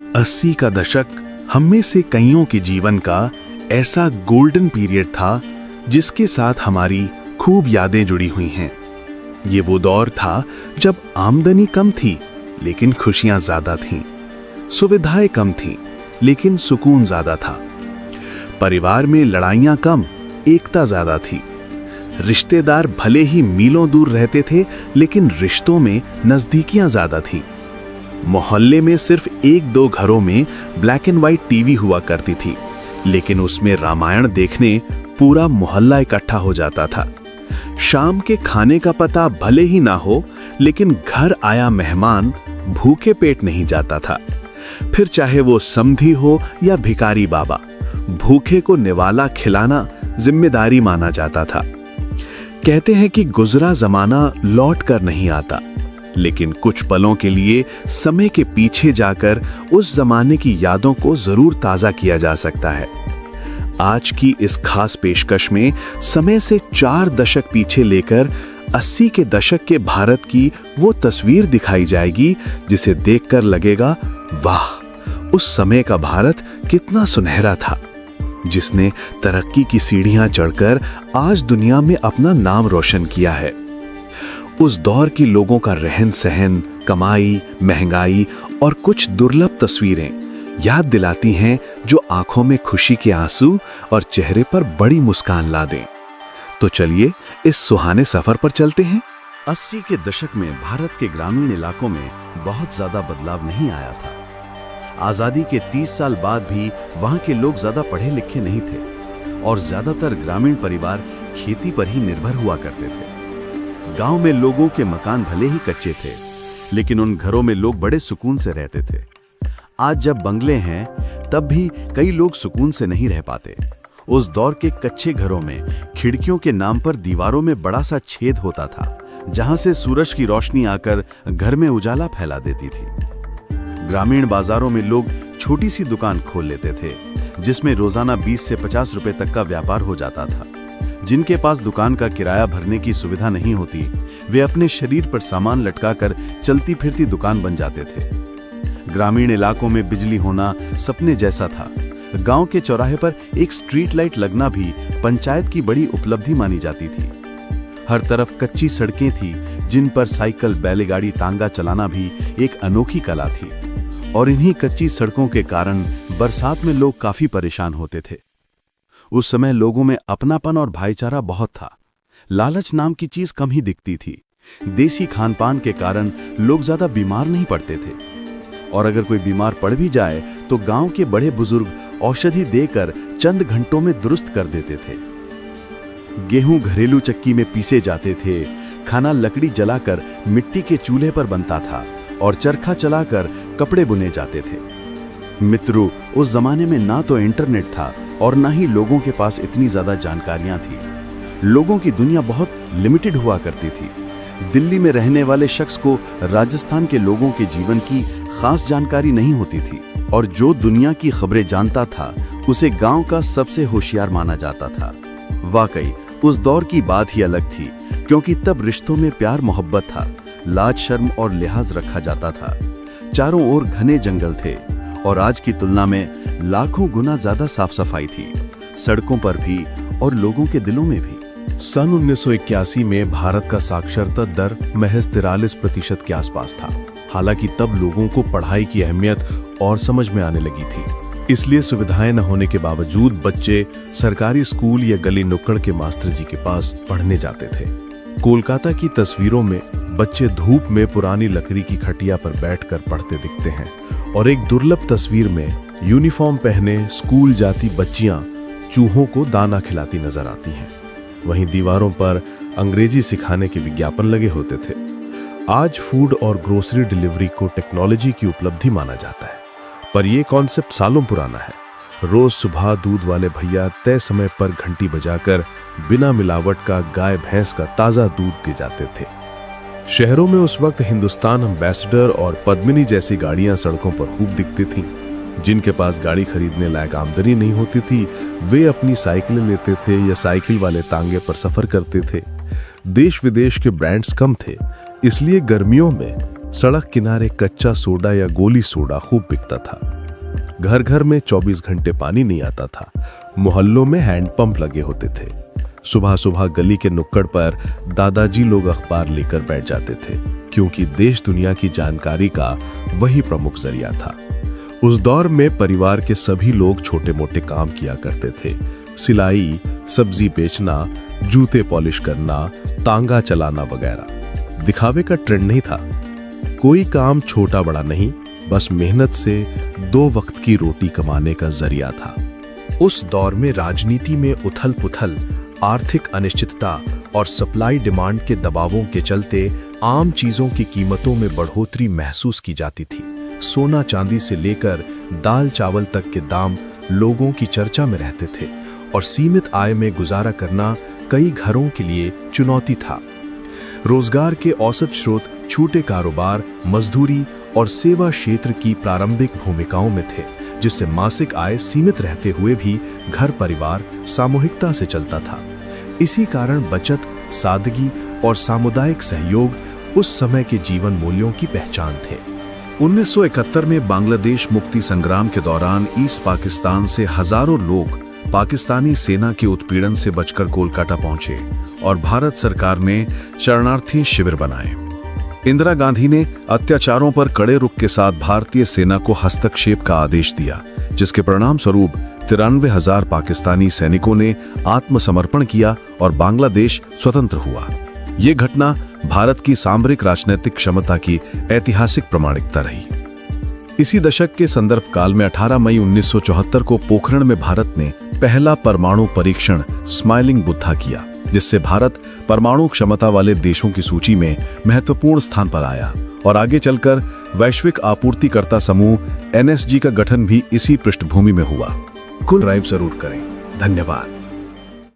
80 का दशक हम में से कईयों के जीवन का ऐसा गोल्डन पीरियड था जिसके साथ हमारी खूब यादें जुड़ी हुई हैं। ये वो दौर था जब आमदनी कम थी लेकिन खुशियां ज्यादा थीं, सुविधाएं कम थीं लेकिन सुकून ज्यादा था। परिवार में लड़ाइयां कम, एकता ज्यादा थी। रिश्तेदार भले ही मीलों दूर रहते थे लेकिन रिश्तों में नजदीकियां ज्यादा थीं। मोहल्ले में सिर्फ 1-2 घरों में ब्लैक एंड व्हाइट टीवी हुआ करती थी, लेकिन उसमें रामायण देखने पूरा मोहल्ला इकट्ठा हो जाता था। शाम के खाने का पता भले ही ना हो लेकिन घर आया मेहमान भूखे पेट नहीं जाता था। फिर चाहे वो समधी हो या भिखारी बाबा, भूखे को निवाला खिलाना जिम्मेदारी माना जाता था। कहते हैं कि गुजरा जमाना लौट कर नहीं आता, लेकिन कुछ पलों के लिए समय के पीछे जाकर उस जमाने की यादों को जरूर ताजा किया जा सकता है। आज की इस खास पेशकश में समय से 4 दशक पीछे लेकर 80 के दशक के भारत की वो तस्वीर दिखाई जाएगी जिसे देखकर लगेगा, वाह, उस समय का भारत कितना सुनहरा था, जिसने तरक्की की सीढ़ियां चढ़कर आज दुनिया में अपना नाम रोशन किया है। उस दौर की लोगों का रहन सहन, कमाई, महंगाई और कुछ दुर्लभ तस्वीरें याद दिलाती हैं जो आंखों में खुशी के आंसू और चेहरे पर बड़ी मुस्कान ला दें। तो चलिए इस सुहाने सफर पर चलते हैं। 80 के दशक में भारत के ग्रामीण इलाकों में बहुत ज्यादा बदलाव नहीं आया था। आजादी के 30 साल बाद भी वहां के लोग ज्यादा पढ़े लिखे नहीं थे और ज्यादातर ग्रामीण परिवार खेती पर ही निर्भर हुआ करते थे। गांव में लोगों के मकान भले ही कच्चे थे, लेकिन उन घरों में लोग बड़े सुकून से रहते थे। आज जब बंगले हैं, तब भी कई लोग सुकून से नहीं रह पाते। उस दौर के कच्चे घरों में खिड़कियों के नाम पर दीवारों में बड़ा सा छेद होता था, जहां से सूरज की रोशनी आकर घर में उजाला फैला देती थी। ग्रामीण बाजारों में लोग छोटी सी दुकान खोल लेते थे, जिसमें रोजाना 20 से 50 रुपए तक का व्यापार हो जाता था। जिनके पास दुकान का किराया भरने की सुविधा नहीं होती, वे अपने शरीर पर सामान लटकाकर चलती फिरती दुकान बन जाते थे। ग्रामीण इलाकों में बिजली होना सपने जैसा था। गांव के चौराहे पर एक स्ट्रीट लाइट लगना भी पंचायत की बड़ी उपलब्धि मानी जाती थी। हर तरफ कच्ची सड़कें थी, जिन पर साइकिल, बैलगाड़ी, तांगा चलाना भी एक अनोखी कला थी। और इन्हीं कच्ची सड़कों के कारण बरसात में लोग काफी परेशान होते थे। उस समय लोगों में अपनापन और भाईचारा बहुत था। लालच नाम की चीज कम ही दिखती थी। देसी खान पान के कारण लोग ज्यादा बीमार नहीं पड़ते थे, और अगर कोई बीमार पड़ भी जाए तो गांव के बड़े बुजुर्ग औषधि देकर चंद घंटों में दुरुस्त कर देते थे। गेहूं घरेलू चक्की में पीसे जाते थे, खाना लकड़ी जलाकर मिट्टी के चूल्हे पर बनता था और चरखा चलाकर कपड़े बुने जाते थे। मित्रों, उस जमाने में ना तो इंटरनेट था और ना ही लोगों के पास इतनी ज्यादा जानकारियां थी। लोगों की दुनिया बहुत लिमिटेड हुआ करती थी। दिल्ली में रहने वाले शख्स को राजस्थान के लोगों के जीवन की खास जानकारी नहीं होती थी, और जो दुनिया की खबरें जानता था उसे गांव का सबसे होशियार माना जाता था। वाकई उस दौर की बात ही अलग थी, क्योंकि तब रिश्तों में प्यार मोहब्बत था, लाज शर्म और लिहाज रखा जाता था। चारों ओर घने जंगल थे और आज की तुलना में लाखों गुना ज्यादा साफ सफाई थी, सड़कों पर भी और लोगों के दिलों में भी। सन 1981 में भारत का साक्षरता दर महज 43% के आसपास था। हालांकि तब लोगों को पढ़ाई की अहमियत और समझ में आने लगी थी, इसलिए सुविधाएं न होने के बावजूद बच्चे सरकारी स्कूल या गली नुक्कड़ के मास्टर जी के पास पढ़ने जाते थे। कोलकाता की तस्वीरों में बच्चे धूप में पुरानी लकड़ी की खटिया पर बैठकर पढ़ते दिखते हैं, और एक दुर्लभ तस्वीर में यूनिफॉर्म पहने स्कूल जाती बच्चियां चूहों को दाना खिलाती नजर आती हैं। वहीं दीवारों पर अंग्रेजी सिखाने के विज्ञापन लगे होते थे। आज फूड और ग्रोसरी डिलीवरी को टेक्नोलॉजी की उपलब्धि माना जाता है, पर यह कॉन्सेप्ट सालों पुराना है। रोज सुबह दूध वाले भैया तय समय पर घंटी बजाकर बिना मिलावट का गाय भैंस का ताजा दूध दे जाते थे। शहरों में उस वक्त हिंदुस्तान एम्बेसडर और पद्मिनी जैसी गाड़ियां सड़कों पर खूब दिखती थीं। जिनके पास गाड़ी खरीदने लायक आमदनी नहीं होती थी, वे अपनी साइकिलें लेते थे या साइकिल वाले तांगे पर सफर करते थे। देश विदेश के ब्रांड्स कम थे, इसलिए गर्मियों में सड़क किनारे कच्चा सोडा या गोली सोडा खूब बिकता था। घर घर में 24 घंटे पानी नहीं आता था। मोहल्लों में हैंडपंप लगे होते थे। सुबह सुबह गली के नुक्कड़ पर दादाजी लोग अखबार लेकर बैठ जाते थे, क्योंकि देश दुनिया की जानकारी का वही प्रमुख जरिया था। उस दौर में परिवार के सभी लोग छोटे मोटे काम किया करते थे। सिलाई, सब्जी बेचना, जूते पॉलिश करना, तांगा चलाना वगैरह। दिखावे का ट्रेंड नहीं था। कोई काम छोटा बड़ा नहीं, बस मेहनत से 2 वक्त की रोटी कमाने का जरिया था। उस दौर में राजनीति में उथल पुथल, आर्थिक अनिश्चितता और सप्लाई डिमांड के दबावों के चलते आम चीजों की कीमतों में बढ़ोतरी महसूस की जाती थी। सोना चांदी से लेकर दाल चावल तक के दाम लोगों की चर्चा में रहते थे और सीमित आय में गुजारा करना कई घरों के लिए चुनौती था। रोजगार के औसत स्रोत छोटे कारोबार, मजदूरी और सेवा क्षेत्र की प्रारंभिक भूमिकाओं में थे, जिससे मासिक आय सीमित रहते हुए भी घर परिवार सामूहिकता से चलता था। इसी कारण बचत, सादगी और सामुदायिक सहयोग उस समय के जीवन मूल्यों की पहचान थे। 1971 में बांग्लादेश मुक्ति संग्राम के दौरान ईस्ट पाकिस्तान से हजारों लोग पाकिस्तानी सेना के उत्पीड़न से बचकर कोलकाता पहुंचे और भारत सरकार ने शरणार्थी शिविर बनाए। इंदिरा गांधी ने अत्याचारों पर कड़े रुख के साथ भारतीय सेना को हस्तक्षेप का आदेश दिया, जिसके परिणाम स्वरूप 93,000 पाकिस्तानी सैनिकों ने आत्मसमर्पण किया और बांग्लादेश स्वतंत्र हुआ। यह घटना भारत की सामरिक राजनीतिक क्षमता की ऐतिहासिक प्रमाणिकता रही। इसी दशक के संदर्भ काल में 18 मई 1974 को पोखरण में भारत ने पहला परमाणु परीक्षण स्माइलिंग बुद्धा किया, जिससे भारत परमाणु क्षमता वाले देशों की सूची में महत्वपूर्ण स्थान पर आया और आगे चलकर वैश्विक आपूर्तिकर्ता समूह NSG का गठन भी इसी पृष्ठभूमि में हुआ। सब्सक्राइब जरूर करें। धन्यवाद।